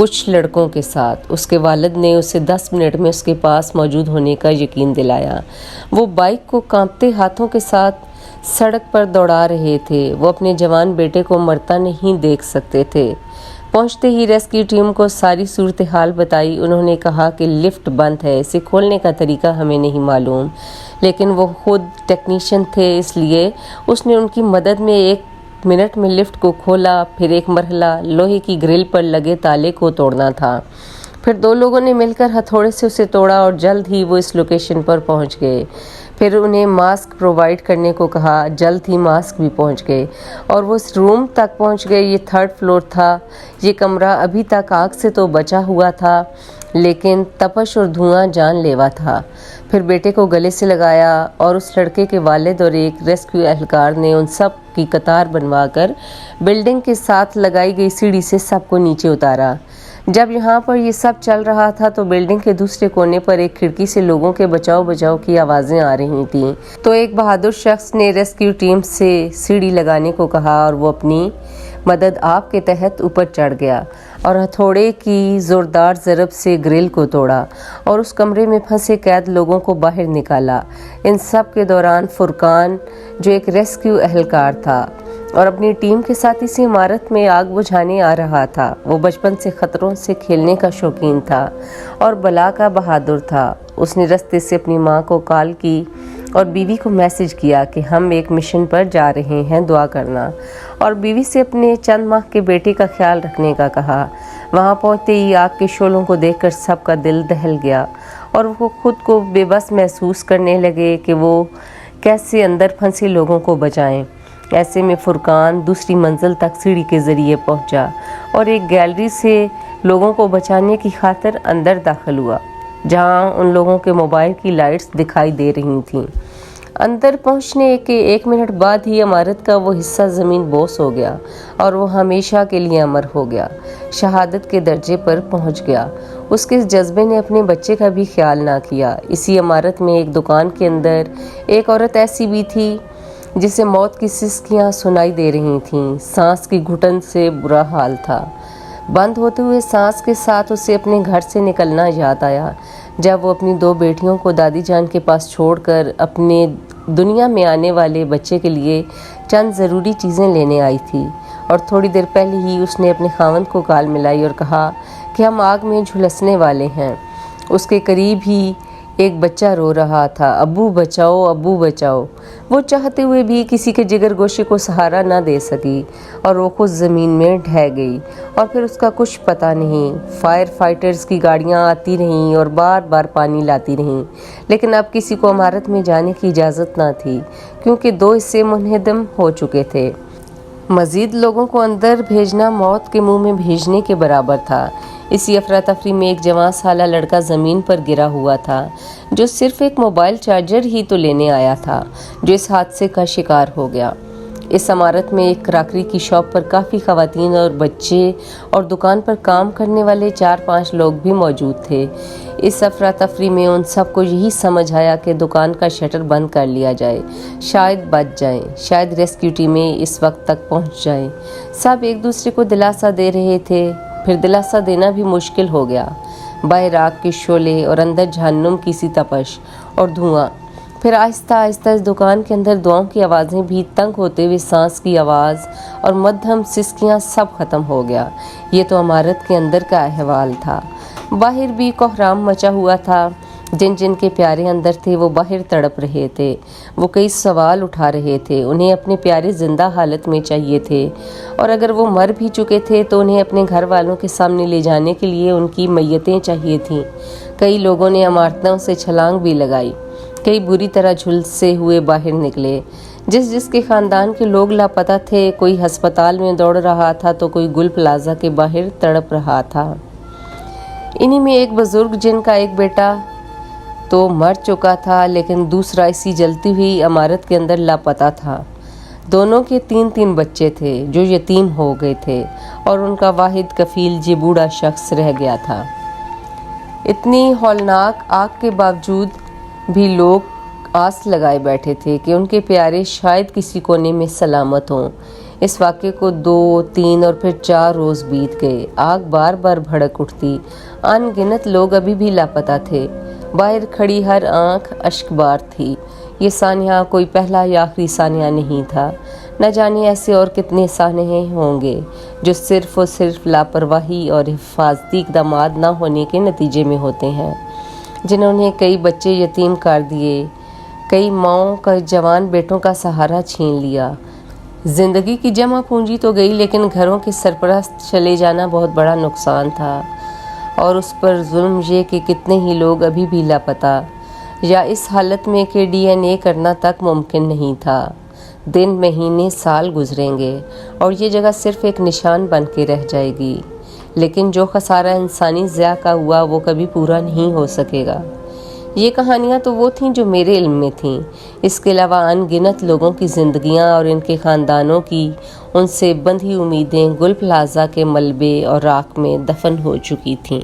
کچھ لڑکوں کے ساتھ۔ اس کے والد نے اسے 10 منٹ میں اس کے پاس موجود ہونے کا یقین دلایا۔ وہ بائک کو کانپتے ہاتھوں کے ساتھ سڑک پر دوڑا رہے تھے۔ وہ اپنے جوان بیٹے کو مرتا نہیں دیکھ سکتے تھے۔ پہنچتے ہی ریسکیو ٹیم کو ساری صورتحال بتائی۔ انہوں نے کہا کہ لفٹ بند ہے، اسے کھولنے کا طریقہ ہمیں نہیں معلوم، لیکن وہ خود ٹیکنیشین تھے، اس لیے اس نے ان کی مدد میں 1 منٹ میں لفٹ کو کھولا۔ پھر ایک مرحلہ لوہے کی گرل پر لگے تالے کو توڑنا تھا۔ پھر 2 لوگوں نے مل کر ہتھوڑے سے اسے توڑا اور جلد ہی وہ اس لوکیشن پر پہنچ گئے۔ پھر انہیں ماسک پرووائڈ کرنے کو کہا۔ جلد ہی ماسک بھی پہنچ گئے اور وہ اس روم تک پہنچ گئے۔ یہ 3rd فلور تھا۔ یہ کمرہ ابھی تک آگ سے تو بچا ہوا تھا، لیکن تپش اور دھواں جان لیوا تھا۔ پھر بیٹے کو گلے سے لگایا اور اس لڑکے کے والد اور ایک ریسکیو اہلکار نے ان سب کی قطار بنوا کر بلڈنگ کے ساتھ لگائی گئی سیڑھی سے سب کو نیچے اتارا۔ جب یہاں پر یہ سب چل رہا تھا تو بلڈنگ کے دوسرے کونے پر ایک کھڑکی سے لوگوں کے بچاؤ بچاؤ کی آوازیں آ رہی تھیں۔ تو ایک بہادر شخص نے ریسکیو ٹیم سے سیڑھی لگانے کو کہا اور وہ اپنی مدد آپ کے تحت اوپر چڑھ گیا اور ہتھوڑے کی زوردار ضرب سے گرل کو توڑا اور اس کمرے میں پھنسے قید لوگوں کو باہر نکالا۔ ان سب کے دوران فرقان، جو ایک ریسکیو اہلکار تھا اور اپنی ٹیم کے ساتھ اسی عمارت میں آگ بجھانے آ رہا تھا، وہ بچپن سے خطروں سے کھیلنے کا شوقین تھا اور بلا کا بہادر تھا۔ اس نے رستے سے اپنی ماں کو کال کی اور بیوی کو میسج کیا کہ ہم ایک مشن پر جا رہے ہیں، دعا کرنا، اور بیوی سے اپنے چند ماہ کے بیٹے کا خیال رکھنے کا کہا۔ وہاں پہنچتے ہی آگ کے شعلوں کو دیکھ کر سب کا دل دہل گیا اور وہ خود کو بے بس محسوس کرنے لگے کہ وہ کیسے اندر پھنسے لوگوں کو بچائیں۔ ایسے میں فرقان دوسری منزل تک سیڑھی کے ذریعے پہنچا اور ایک گیلری سے لوگوں کو بچانے کی خاطر اندر داخل ہوا، جہاں ان لوگوں کے موبائل کی لائٹس دکھائی دے رہی تھیں۔ اندر پہنچنے کے 1 منٹ بعد ہی عمارت کا وہ حصہ زمین بوس ہو گیا اور وہ ہمیشہ کے لیے امر ہو گیا، شہادت کے درجے پر پہنچ گیا۔ اس کے جذبے نے اپنے بچے کا بھی خیال نہ کیا۔ اسی عمارت میں ایک دکان کے اندر ایک عورت ایسی بھی تھی جسے موت کی سسکیاں سنائی دے رہی تھیں۔ سانس کی گھٹن سے برا حال تھا۔ بند ہوتے ہوئے سانس کے ساتھ اسے اپنے گھر سے نکلنا یاد آیا، جب وہ اپنی 2 بیٹیوں کو دادی جان کے پاس چھوڑ کر اپنے دنیا میں آنے والے بچے کے لیے چند ضروری چیزیں لینے آئی تھی۔ اور تھوڑی دیر پہلے ہی اس نے اپنے خاوند کو کال ملائی اور کہا کہ ہم آگ میں جھلسنے والے ہیں۔ اس کے قریب ہی ایک بچہ رو رہا تھا، ابو بچاؤ، ابو بچاؤ۔ وہ چاہتے ہوئے بھی کسی کے جگر گوشے کو سہارا نہ دے سکی اور وہ خود زمین میں ڈھہ گئی اور پھر اس کا کچھ پتہ نہیں۔ فائر فائٹرز کی گاڑیاں آتی رہیں اور بار بار پانی لاتی رہیں، لیکن اب کسی کو عمارت میں جانے کی اجازت نہ تھی کیونکہ 2 حصے منہدم ہو چکے تھے۔ مزید لوگوں کو اندر بھیجنا موت کے منہ میں بھیجنے کے برابر تھا۔ اسی افراتفری میں ایک جوان سالہ لڑکا زمین پر گرا ہوا تھا، جو صرف ایک موبائل چارجر ہی تو لینے آیا تھا، جو اس حادثے کا شکار ہو گیا۔ اس عمارت میں ایک کراکری کی شاپ پر کافی خواتین اور بچے اور دکان پر کام کرنے والے 4-5 لوگ بھی موجود تھے۔ اس افراتفری میں ان سب کو یہی سمجھ آیا کہ دکان کا شٹر بند کر لیا جائے، شاید بچ جائیں، شاید ریسکیو ٹیمیں اس وقت تک پہنچ جائیں۔ سب ایک دوسرے کو دلاسا دے رہے تھے، پھر دلاسا دینا بھی مشکل ہو گیا۔ باہر آگ کے شعلے اور اندر جہنم کی سی تپش اور دھواں۔ پھر آہستہ آہستہ اس دکان کے اندر دعاؤں کی آوازیں بھی، تنگ ہوتے ہوئے سانس کی آواز اور مدھم سسکیاں، سب ختم ہو گیا۔ یہ تو عمارت کے اندر کا احوال تھا۔ باہر بھی کوہرام مچا ہوا تھا۔ جن جن کے پیارے اندر تھے وہ باہر تڑپ رہے تھے۔ وہ کئی سوال اٹھا رہے تھے۔ انہیں اپنے پیارے زندہ حالت میں چاہیے تھے، اور اگر وہ مر بھی چکے تھے تو انہیں اپنے گھر والوں کے سامنے لے جانے کے لیے ان کی میتیں چاہیے تھیں۔ کئی لوگوں نے عمارتوں سے چھلانگ بھی لگائی، کئی بری طرح جھلسے ہوئے باہر نکلے۔ جس کے خاندان کے لوگ لاپتہ تھے، کوئی ہسپتال میں دوڑ رہا تھا تو کوئی گل پلازا کے باہر تڑپ رہا تھا۔ انہی میں ایک بزرگ جن کا ایک بیٹا تو مر چکا تھا، لیکن دوسرا اسی جلتی ہوئی عمارت کے اندر لاپتہ تھا۔ دونوں کے 3 بچے تھے جو یتیم ہو گئے تھے، اور ان کا واحد کفیل یہ بوڑھا شخص رہ گیا تھا۔ اتنی ہولناک آگ کے باوجود بھی لوگ آس لگائے بیٹھے تھے کہ ان کے پیارے شاید کسی کونے میں سلامت ہوں۔ اس واقعے کو 2, 3 اور پھر 4 روز بیت گئے۔ آگ بار بار بھڑک اٹھتی، ان گنت لوگ ابھی بھی لاپتہ تھے، باہر کھڑی ہر آنکھ اشک بار تھی۔ یہ سانحہ کوئی پہلا یا آخری سانحہ نہیں تھا، نہ جانے ایسے اور کتنے سانحے ہوں گے جو صرف اور صرف لاپرواہی اور حفاظتی اقدامات نہ ہونے کے نتیجے میں ہوتے ہیں، جنہوں نے کئی بچے یتیم کر دیے، کئی ماؤں کا جوان بیٹوں کا سہارا چھین لیا۔ زندگی کی جمع پونجی تو گئی، لیکن گھروں کے سرپرست چلے جانا بہت بڑا نقصان تھا، اور اس پر ظلم یہ کہ کتنے ہی لوگ ابھی بھی لاپتہ یا اس حالت میں کہ DNA کرنا تک ممکن نہیں تھا۔ دن، مہینے، سال گزریں گے اور یہ جگہ صرف ایک نشان بن کے رہ جائے گی، لیکن جو خسارہ انسانی ضیاع کا ہوا وہ کبھی پورا نہیں ہو سکے گا۔ یہ کہانیاں تو وہ تھیں جو میرے علم میں تھیں، اس کے علاوہ ان گنت لوگوں کی زندگیاں اور ان کے خاندانوں کی ان سے بندھی امیدیں گل پلازہ کے ملبے اور راکھ میں دفن ہو چکی تھیں۔